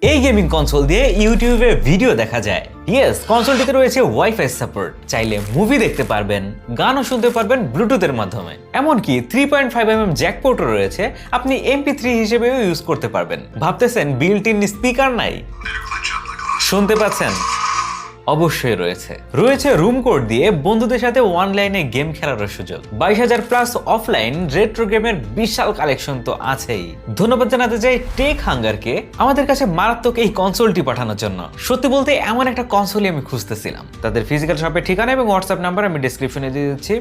এই gaming console দিয়ে ইউটিউবে ভিডিও দেখা যায়। ইয়েস, কনসোলটিতে রয়েছে ওয়াইফাই সাপোর্ট, চাইলে মুভি দেখতে পারবেন, গানও শুনতে পারবেন ব্লুটুথের মাধ্যমে। এমনকি 3.5mm জ্যাক পোর্টও রয়েছে, আপনি MP3 হিসেবেও ইউজ করতে পারবেন। ভাবতেছেন বিল্ট ইন স্পিকার নাই? শুনতে পাচ্ছেন? অবশ্যই রয়েছে রুম কোড দিয়ে বন্ধুদের সাথে অনলাইনে গেম খেলার সুযোগ। 22,000+ অফলাইন রেট্রো গেমের বিশাল কালেকশন তো আছেই। ধন্যবাদ জানাতে চাই টেক হাঙ্গারকে আমাদের কাছে মারাত্মক এই কনসোলটি পাঠানোর জন্য। সত্যি বলতে এমন একটা কনসোলই আমি খুঁজতেছিলাম। তাদের ফিজিক্যাল শপের ঠিকানা এবং হোয়াটসঅ্যাপ নাম্বার আমি ডেসক্রিপশনে দিয়ে দিচ্ছি,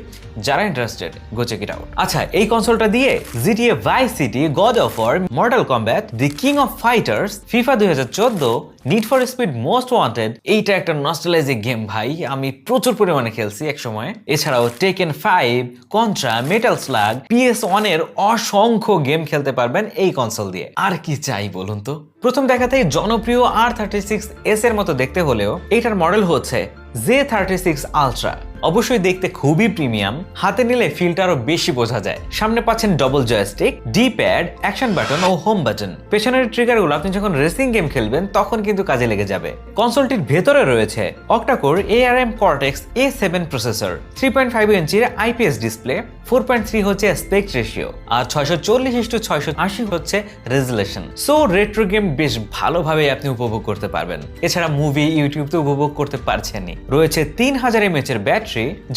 যারা interested go check it out. আচ্ছা, এই কনসোলটা দিয়ে GTA Vice City, God of War, Mortal Kombat, The King of Fighters, FIFA 2014, Need for Speed Most Wanted, এইটা একটা নস্টালজিক গেম ভাই, আমি প্রচুর পরিমাণে খেলছি এক সময়। এছাড়াও taken 5, contra, metal slug, PS1 এর অসংখ্য গেম খেলতে পারবেন এই কনসোল দিয়ে। আর কি চাই বলুন তো? প্রথম দেখাতেই জনপ্রিয় R36S এর মতো দেখতে হলেও এইটার মডেল হচ্ছে J36 Ultra। অবশ্যই দেখতে খুবই প্রিমিয়াম, হাতে নিলে ফিলটা আরো বেশি বোঝা যায়। সামনে পাচ্ছেন double joystick, D pad, action button ও হোম বাটন। পেছনের ট্রিগারগুলো আপনি যখন রেসিং গেম খেলবেন তখন কিন্তু কাজে লেগে যাবে। কনসোলটির ভেতরে রয়েছে octa-core ARM Cortex A7 processor, 3.5 ইঞ্চির IPS ডিসপ্লে, 4.3 হচ্ছে অ্যাসপেক্ট রেশিও, আর 640x680 হচ্ছে রেজুলেশন। সো রেট্রো গেম বেশ ভালোভাবে আপনি উপভোগ করতে পারবেন। এছাড়া মুভি, ইউটিউব তো উপভোগ করতে পারছেনই। রয়েছে 3000 mAh এর ব্যাটারি,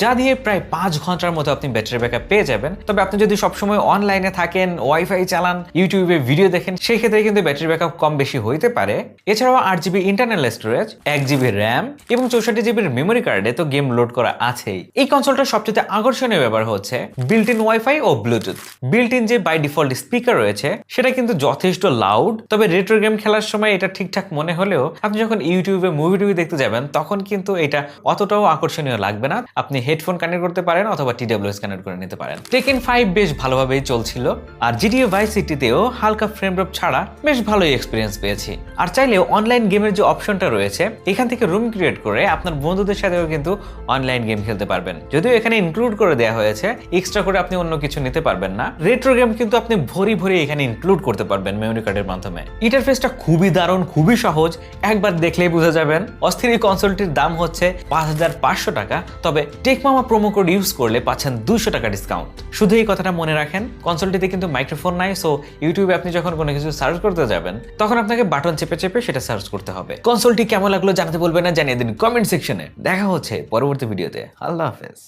যা দিয়ে প্রায় 5 ঘন্টার মতো আপনি ব্যাটারি ব্যাকআপ পেয়ে যাবেন। তবে আপনি যদি সবসময় অনলাইনে থাকেন, ওয়াইফাই চালান, ইউটিউবে ভিডিও দেখেন, সেই ক্ষেত্রে কিন্তু ব্যাটারি ব্যাকআপ কম বেশি হইতে পারে। এছাড়াও 8GB internal storage, 1GB RAM এবং 64GB মেমোরি কার্ডে তো গেম লোড করা আছেই। এই কনসোলটার সবচেয়ে আকর্ষণীয় ব্যাপার হচ্ছে বিল্ট ইন ওয়াইফাই ও ব্লুটুথ। বিল্ট ইন যে বাই ডিফল্ট স্পিকার রয়েছে সেটা কিন্তু যথেষ্ট লাউড। তবে রেট্রো গেম খেলার সময় এটা ঠিকঠাক মনে হলেও আপনি যখন ইউটিউবে মুভি দেখতে যাবেন তখন কিন্তু এটা অতটাও আকর্ষণীয় লাগবে না। আপনি হেডফোন কানেক্ট করতে পারেন অথবা TWS কানেক্ট করে নিতে পারেন। টেকেন 5 বেশ ভালোভাবেই চলছিল, আর GTA ভাইস সিটিতেও হালকা ফ্রেম ড্রপ ছাড়া বেশ ভালোই এক্সপিরিয়েন্স পেয়েছি। আর চাইলে অনলাইন গেমের যে অপশনটা রয়েছে এখান থেকে রুম ক্রিয়েট করে আপনার বন্ধুদের সাথেও কিন্তু অনলাইন গেম খেলতে পারবেন। যদিও এখানে ইনক্লুড করে দেওয়া হয়েছে, এক্সট্রা করে আপনি অন্য কিছু নিতে পারবেন না। রেট্রো গেম কিন্তু আপনি ভরি এখানে ইনক্লুড করতে পারবেন মেমোরি কার্ডের মাধ্যমে। ইন্টারফেসটা খুবই দারুণ, খুবই সহজ, একবার দেখলেই বুঝে যাবেন। অস্থির এই কনসোলটির দাম হচ্ছে 5,500 টাকা। তবে টেকমামা প্রোমো কোড ইউজ করলে পাচ্ছেন 200 টাকা ডিসকাউন্ট। শুধু এই কথাটা মনে রাখেন, কনসোলটিতে কিন্তু মাইক্রোফোন নাই। সো ইউটিউবে আপনি যখন কোনো কিছু সার্চ করতে যাবেন তখন আপনাকে বাটন চেপে সেটা সার্চ করতে হবে। কনসোলটি কেমন লাগলো জানাতে বলবেন না, জানিয়ে দিন কমেন্ট সেকশনে। দেখা হচ্ছে পরবর্তী ভিডিওতে। আল্লাহ হাফেজ।